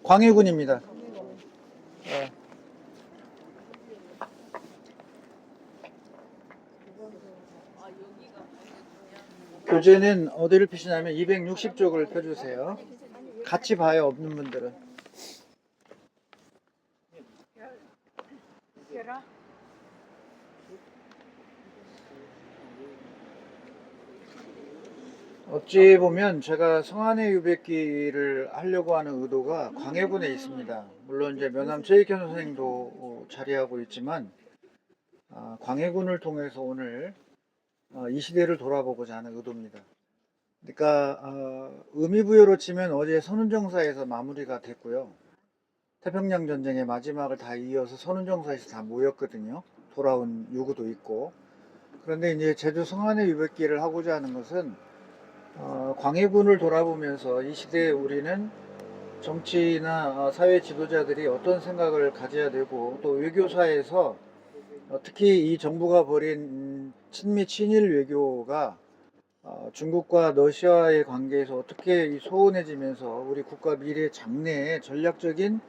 광해군입니다. 예. 교재는 어디를 펴시냐면 260쪽을 펴주세요. 같이 봐요, 없는 분들은. 어찌 보면 제가 성안의 유백기를 하려고 하는 의도가 광해군에 있습니다. 물론 이제 면함 최익현 선생님도 자리하고 있지만 광해군을 통해서 오늘 이 시대를 돌아보고자 하는 의도입니다. 그러니까 의미부여로 치면 어제 선운정사에서 마무리가 됐고요. 태평양 전쟁의 마지막을 다 이어서 선운정사에서 다 모였거든요. 돌아온 유구도 있고. 그런데 이제 제주 성안의 유백기를 하고자 하는 것은 광해군을 돌아보면서 이 시대에 우리는 정치나 사회 지도자들이 어떤 생각을 가져야 되고 또 외교사에서 특히 이 정부가 벌인 친미 친일 외교가 중국과 러시아의 관계에서 어떻게 소원해지면서 우리 국가 미래 장래에 전략적인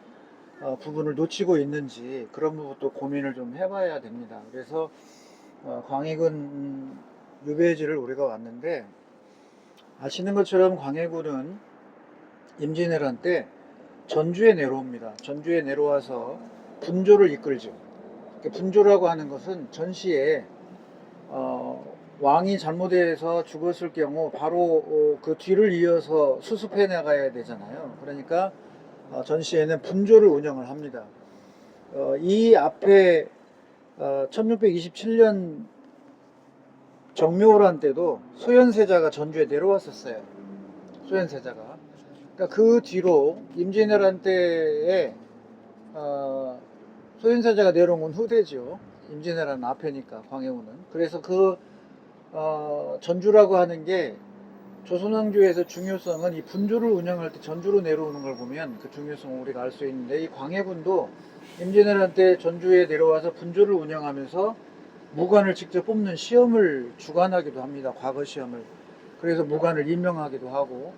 부분을 놓치고 있는지 그런 부분도 고민을 좀 해봐야 됩니다. 그래서 광해군 유배지를 우리가 왔는데 아시는 것처럼 광해군은 임진왜란 때 전주에 내려옵니다. 전주에 내려와서 분조를 이끌죠. 분조라고 하는 것은 전시에 왕이 잘못해서 죽었을 경우 바로 그 뒤를 이어서 수습해 나가야 되잖아요. 그러니까 전시에는 분조를 운영을 합니다. 이 앞에 1627년 정묘호란 때도 소현세자가 전주에 내려왔었어요. 소현세자가. 그러니까 그 뒤로 임진왜란 때에 소현세자가 내려온 건 후대죠. 임진왜란 앞에니까 광해군은. 그래서 그 전주라고 하는 게 조선왕조에서 중요성은 이 분주를 운영할 때 전주로 내려오는 걸 보면 그 중요성을 우리가 알 수 있는데 이 광해군도 임진왜란 때 전주에 내려와서 분주를 운영하면서 무관을 직접 뽑는 시험을 주관하기도 합니다. 과거 시험을. 그래서 무관을 임명하기도 하고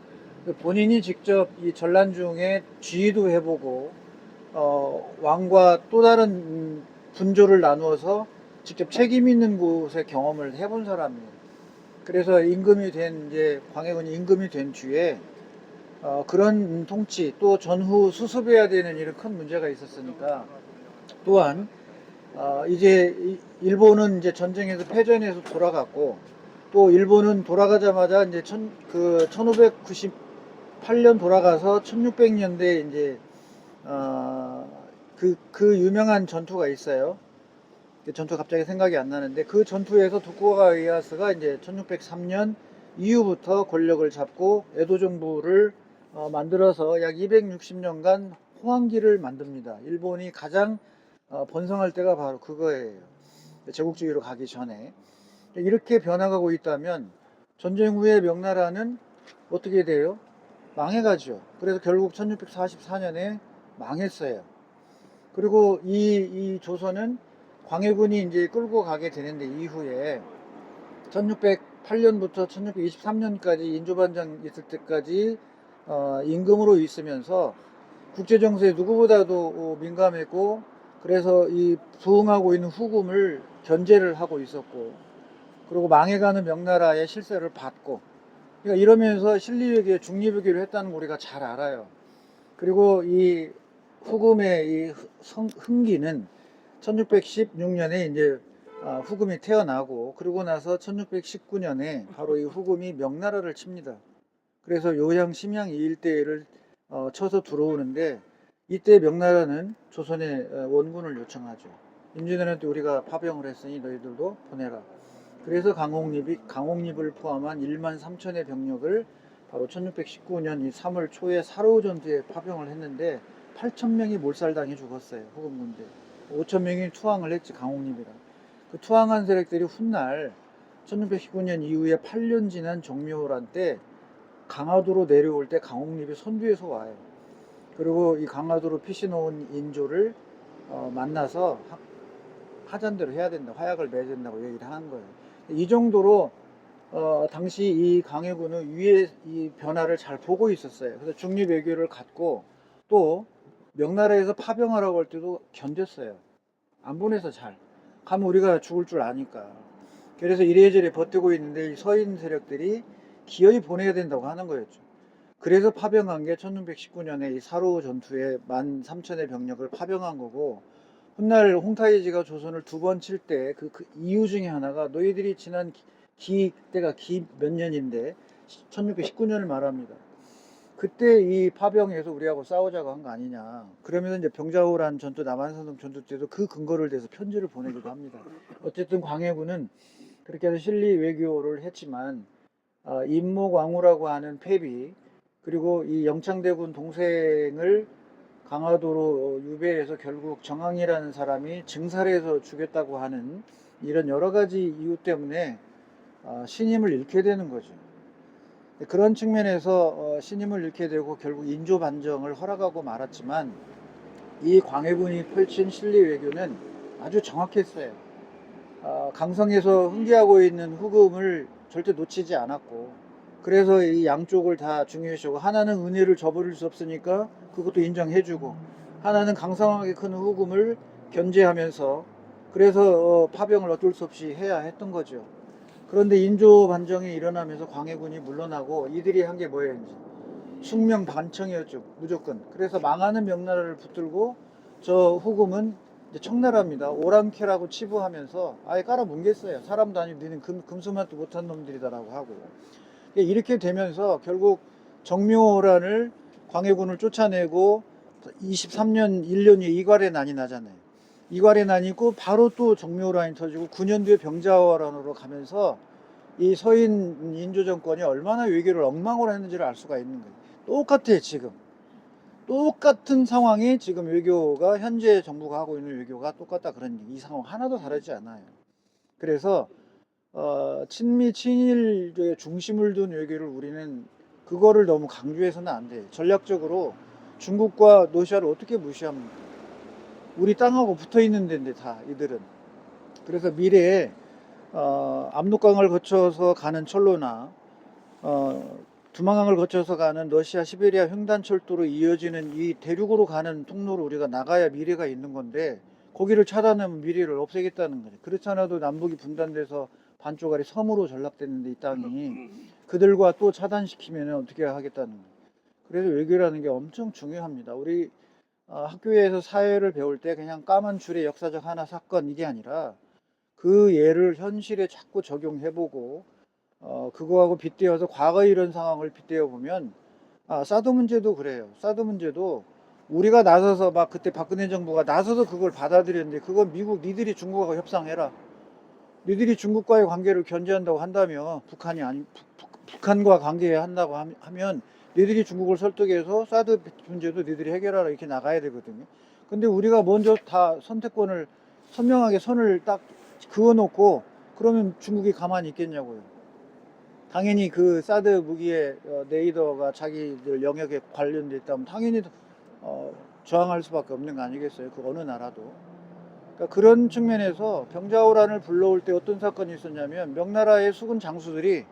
본인이 직접 이 전란 중에 지휘도 해보고 왕과 또 다른 분조를 나누어서 직접 책임 있는 곳에 경험을 해본 사람이에요. 그래서 임금이 된 이제 광해군이 임금이 된 뒤에 그런 통치 또 전후 수습해야 되는 이런 큰 문제가 있었으니까 또한 이제 일본은 이제 전쟁에서 패전해서 돌아갔고 또 일본은 돌아가자마자 이제 1598년 돌아가서 1600년대 이제 그 유명한 전투가 있어요. 그 전투 갑자기 생각이 안 나는데 그 전투에서 도쿠가와 이에야스가 이제 1603년 이후부터 권력을 잡고 에도 정부를 만들어서 약 260년간 호황기를 만듭니다. 일본이 가장 번성할 때가 바로 그거예요. 제국주의로 가기 전에. 이렇게 변화가고 있다면 전쟁 후에 명나라는 어떻게 돼요? 망해가죠. 그래서 결국 1644년에 망했어요. 그리고 이 조선은 광해군이 이제 끌고 가게 되는데 이후에 1608년부터 1623년까지 인조반정 있을 때까지 임금으로 있으면서 국제정세에 누구보다도 민감했고 그래서 이 부흥하고 있는 후금을 견제를 하고 있었고 그리고 망해가는 명나라의 실세를 봤고 그러니까 이러면서 실리외교에 중립외교를 했다는 거 우리가 잘 알아요. 그리고 이 후금의 이 흥기는 1616년에 이제 후금이 태어나고 그러고 나서 1619년에 바로 이 후금이 명나라를 칩니다. 그래서 요양, 심양 이 일대를 쳐서 들어오는데 이때 명나라는 조선에 원군을 요청하죠. 임진왜란 때 우리가 파병을 했으니 너희들도 보내라. 그래서 강옥립을 포함한 1만 3천의 병력을 바로 1619년 이 3월 초에 사로우 전투에 파병을 했는데 8천 명이 몰살당해 죽었어요. 후금 군대. 5천 명이 투항을 했지 강옥립이랑. 그 투항한 세력들이 훗날 1619년 이후에 8년 지난 정묘호란 때 강화도로 내려올 때 강옥립이 선두에서 와요. 그리고 이 강화도로 피시 놓은 인조를 만나서 하잔대로 해야 된다, 화약을 맺어야 된다고 얘기를 한 거예요. 이 정도로 당시 이 광해군은 위에 이 변화를 잘 보고 있었어요. 그래서 중립 외교를 갖고 또 명나라에서 파병하라고 할 때도 견뎠어요. 안 보내서 잘. 가면 우리가 죽을 줄 아니까. 그래서 이래저래 버티고 있는데 이 서인 세력들이 기어이 보내야 된다고 하는 거였죠. 그래서 파병한 게 1619년에 이 사루 전투에 13,000의 병력을 파병한 거고, 훗날 홍타이지가 조선을 두 번 칠 때 그 이유 중에 하나가 너희들이 지난 때가 몇 년인데 1619년을 말합니다. 그때 이 파병에서 우리하고 싸우자고 한 거 아니냐. 그러면서 이제 병자호란 전투, 남한산성 전투 때도 그 근거를 대서 편지를 보내기도 합니다. 어쨌든 광해군은 그렇게 해서 실리 외교를 했지만 임목왕후라고 하는 패비, 그리고 이 영창대군 동생을 강화도로 유배해서 결국 정항이라는 사람이 증살해서 죽였다고 하는 이런 여러 가지 이유 때문에 신임을 잃게 되는 거죠. 그런 측면에서 신임을 잃게 되고 결국 인조 반정을 허락하고 말았지만, 이 광해군이 펼친 실리 외교는 아주 정확했어요. 강성에서 흥기하고 있는 후금을 절대 놓치지 않았고, 그래서 이 양쪽을 다 중요시하고, 하나는 은혜를 저버릴 수 없으니까 그것도 인정해주고, 하나는 강성하게 큰 후금을 견제하면서, 그래서 파병을 어쩔 수 없이 해야 했던 거죠. 그런데 인조 반정이 일어나면서 광해군이 물러나고 이들이 한 게 뭐예요? 숙명 반청이었죠. 무조건. 그래서 망하는 명나라를 붙들고 저 후금은 이제 청나라입니다. 오랑캐라고 치부하면서 아예 깔아뭉갰어요. 사람도 아니고 너는 금수만도 못한 놈들이다라고 하고. 이렇게 되면서 결국 정묘호란을, 광해군을 쫓아내고 23년 1년 후에 이괄의 난이 나잖아요. 이괄의 난이 있고 바로 또 정묘호란이 터지고 9년 뒤에 병자호란으로 가면서 이 서인 인조 정권이 얼마나 외교를 엉망으로 했는지를 알 수가 있는 거예요. 똑같아요. 지금 똑같은 상황이 지금 외교가, 현재 정부가 하고 있는 외교가 똑같다, 그런 이 상황 하나도 다르지 않아요. 그래서 친미 친일의 중심을 둔 외교를 우리는 그거를 너무 강조해서는 안 돼요. 전략적으로 중국과 러시아를 어떻게 무시합니까? 우리 땅하고 붙어 있는 데인데 다 이들은. 그래서 미래에 압록강을 거쳐서 가는 철로나 두만강을 거쳐서 가는 러시아 시베리아 횡단철도로 이어지는 이 대륙으로 가는 통로로 우리가 나가야 미래가 있는 건데, 거기를 차단하면 미래를 없애겠다는 거죠. 그렇지 않아도 남북이 분단돼서 반쪽알이 섬으로 전락됐는데 이 땅이 그들과 또 차단시키면 어떻게 하겠다는 거예요. 그래서 외교라는 게 엄청 중요합니다. 우리 학교에서 사회를 배울 때 그냥 까만 줄의 역사적 하나 사건 이게 아니라 그 예를 현실에 자꾸 적용해보고 그거하고 빗대어서 과거의 이런 상황을 빗대어 보면, 사드 문제도 그래요. 사드 문제도 우리가 나서서 막 그때 박근혜 정부가 나서서 그걸 받아들였는데, 그건 미국 니들이 중국하고 협상해라. 니들이 중국과의 관계를 견제한다고 한다면, 북한과 관계한다고 하면 니들이 중국을 설득해서 사드 문제도 니들이 해결하라 이렇게 나가야 되거든요. 근데 우리가 먼저 다 선택권을 선명하게 선을 딱 그어놓고 그러면 중국이 가만히 있겠냐고요. 당연히 그 사드 무기의 레이더가 자기들 영역에 관련돼 있다면 당연히 저항할 수밖에 없는 거 아니겠어요? 그 어느 나라도. 그러니까 그런 측면에서 병자호란을 불러올 때 어떤 사건이 있었냐면, 명나라의 수군 장수들이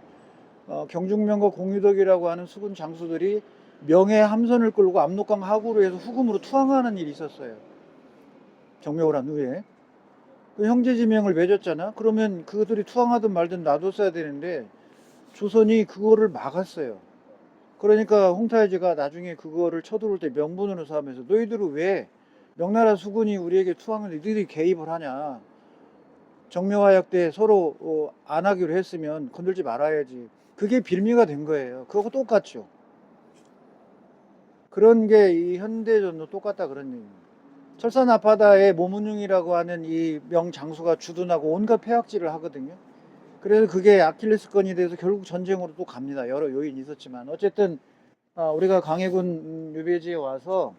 경중명과 공유덕이라고 하는 수군 장수들이 명예 함선을 끌고 압록강 하구로 해서 후금으로 투항하는 일이 있었어요. 정묘호란 후에. 그 형제지명을 맺었잖아. 그러면 그들이 투항하든 말든 놔뒀어야 되는데 조선이 그거를 막았어요. 그러니까 홍타이지가 나중에 그거를 쳐들어올 때 명분으로 삼아서 너희들은 왜 명나라 수군이 우리에게 투항하는데 너희들이 개입을 하냐. 정묘화약 때 서로 안 하기로 했으면 건들지 말아야지. 그게 빌미가 된 거예요. 그거하고 똑같죠. 그런 게 이 현대전도 똑같다, 그런 얘기입니다. 철산 앞바다에 모문융이라고 하는 이 명장수가 주둔하고 온갖 폐악질을 하거든요. 그래서 그게 아킬레스건이 돼서 결국 전쟁으로 또 갑니다. 여러 요인이 있었지만 어쨌든 우리가 광해군 유배지에 와서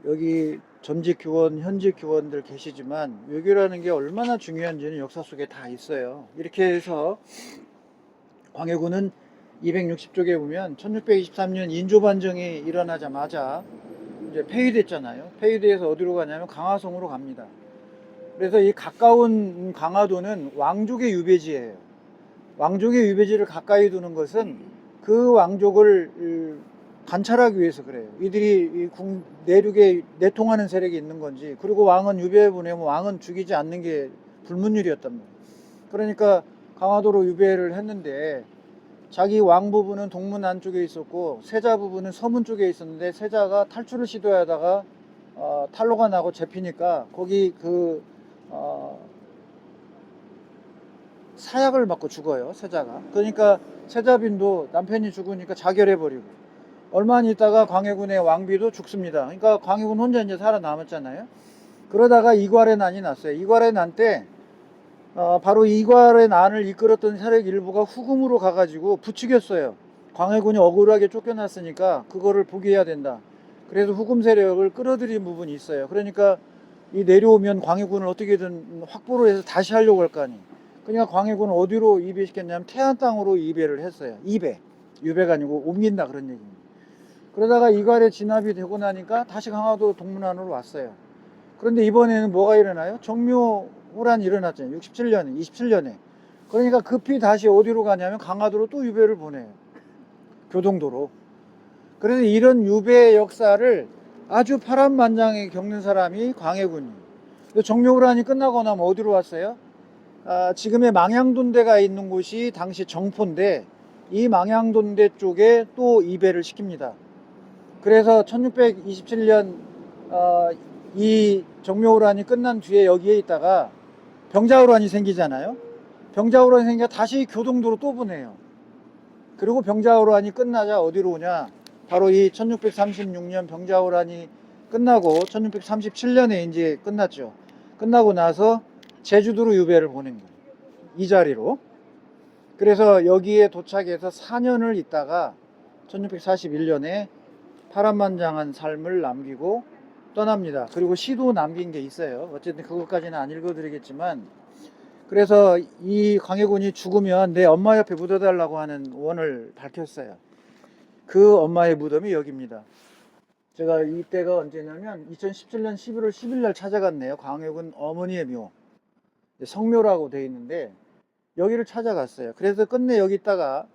여기 전직 교원, 현직 교원들 계시지만 외교라는 게 얼마나 중요한지는 역사 속에 다 있어요. 이렇게 해서 광해군은 260쪽에 보면 1623년 인조반정이 일어나자마자 이제 폐위됐잖아요. 폐위돼서 어디로 가냐면 강화성으로 갑니다. 그래서 이 가까운 강화도는 왕족의 유배지예요. 왕족의 유배지를 가까이 두는 것은 그 왕족을 관찰하기 위해서 그래요. 이들이 내륙에 내통하는 세력이 있는 건지, 그리고 왕은 유배해 보내면 왕은 죽이지 않는 게 불문율이었단 말이에요. 그러니까 강화도로 유배를 했는데 자기 왕 부부는 동문 안쪽에 있었고 세자 부부는 서문 쪽에 있었는데 세자가 탈출을 시도하다가 탈로가 나고 잡히니까 거기 사약을 맞고 죽어요, 세자가. 그러니까 세자빈도 남편이 죽으니까 자결해버리고 얼마 안 있다가 광해군의 왕비도 죽습니다. 그러니까 광해군 혼자 이제 살아남았잖아요. 그러다가 이괄의 난이 났어요. 이괄의 난 때 바로 이괄의 난을 이끌었던 세력 일부가 후금으로 가가지고 부추겼어요. 광해군이 억울하게 쫓겨났으니까 그거를 포기해야 된다. 그래서 후금 세력을 끌어들인 부분이 있어요. 그러니까 이 내려오면 광해군을 어떻게든 확보를 해서 다시 하려고 할 거 아니에요. 그러니까 광해군을 어디로 이배시켰냐면 태안 땅으로 이배를 했어요. 유배가 아니고 옮긴다 그런 얘기입니다. 그러다가 이괄에 진압이 되고 나니까 다시 강화도 동문안으로 왔어요. 그런데 이번에는 뭐가 일어나요? 정묘호란이 일어났잖아요. 27년에. 그러니까 급히 다시 어디로 가냐면 강화도로 또 유배를 보내요. 교동도로. 그래서 이런 유배 역사를 아주 파란만장하게 겪는 사람이 광해군이에요. 정묘호란이 끝나고 나면 어디로 왔어요? 지금의 망향돈대가 있는 곳이 당시 정포인데 이 망향돈대 쪽에 또 이배를 시킵니다. 그래서 1627년 이 정묘호란이 끝난 뒤에 여기에 있다가 병자호란이 생기잖아요. 병자호란이 생겨 다시 교동도로 또 보내요. 그리고 병자호란이 끝나자 어디로 오냐? 바로 이 1636년 병자호란이 끝나고 1637년에 이제 끝났죠. 끝나고 나서 제주도로 유배를 보낸 거예요. 이 자리로. 그래서 여기에 도착해서 4년을 있다가 1641년에 파란만장한 삶을 남기고 떠납니다. 그리고 시도 남긴 게 있어요. 어쨌든 그것까지는 안 읽어드리겠지만, 그래서 이 광해군이 죽으면 내 엄마 옆에 묻어달라고 하는 원을 밝혔어요. 그 엄마의 무덤이 여기입니다. 제가 이때가 언제냐면 2017년 11월 10일 날 찾아갔네요. 광해군 어머니의 묘. 성묘라고 되어 있는데 여기를 찾아갔어요. 그래서 끝내 여기 있다가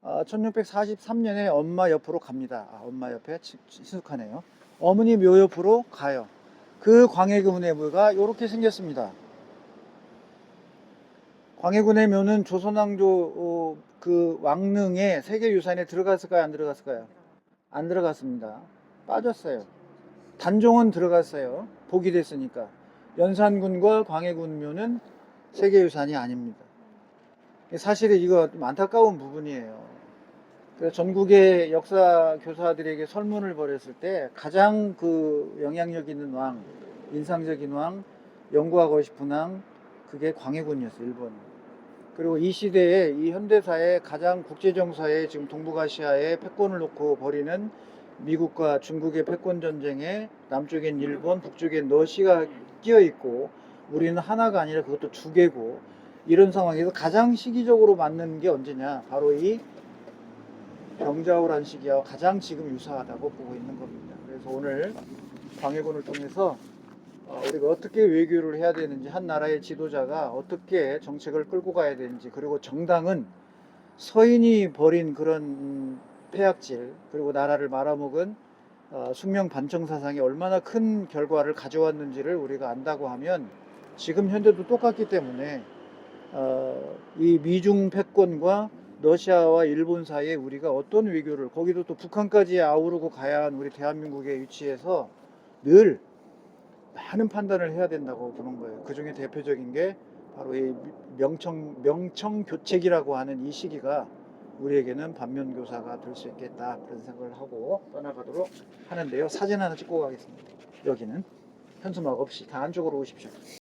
1643년에 엄마 옆으로 갑니다. 엄마 옆에 친숙하네요. 어머니 묘 옆으로 가요. 그 광해군의 묘가 이렇게 생겼습니다. 광해군의 묘는 조선왕조 그 왕릉의 세계유산에 들어갔을까요? 안 들어갔을까요? 안 들어갔습니다. 빠졌어요. 단종은 들어갔어요. 복이 됐으니까. 연산군과 광해군 묘는 세계유산이 아닙니다. 사실은 이거 좀 안타까운 부분이에요. 그래서 전국의 역사 교사들에게 설문을 벌였을 때 가장 그 영향력 있는 왕, 인상적인 왕, 연구하고 싶은 왕, 그게 광해군이었어요, 일본. 그리고 이 시대에 이 현대사의 가장 국제정사에 지금 동북아시아에 패권을 놓고 벌이는 미국과 중국의 패권 전쟁에 남쪽엔 일본, 북쪽엔 러시아가 끼어 있고 우리는 하나가 아니라 그것도 두 개고, 이런 상황에서 가장 시기적으로 맞는 게 언제냐? 바로 이 병자호란 시기와 가장 지금 유사하다고 보고 있는 겁니다. 그래서 오늘 광해군을 통해서 우리가 어떻게 외교를 해야 되는지, 한 나라의 지도자가 어떻게 정책을 끌고 가야 되는지, 그리고 정당은 서인이 벌인 그런 폐악질, 그리고 나라를 말아먹은 숙명 반청 사상이 얼마나 큰 결과를 가져왔는지를 우리가 안다고 하면, 지금 현재도 똑같기 때문에 이 미중 패권과 러시아와 일본 사이에 우리가 어떤 외교를, 거기도 또 북한까지 아우르고 가야 한 우리 대한민국의 위치에서 늘 많은 판단을 해야 된다고 보는 거예요. 그 중에 대표적인 게 바로 이 명청교책이라고 하는 이 시기가 우리에게는 반면교사가 될 수 있겠다, 그런 생각을 하고 떠나가도록 하는데요. 사진 하나 찍고 가겠습니다. 여기는 현수막 없이 다 안쪽으로 오십시오.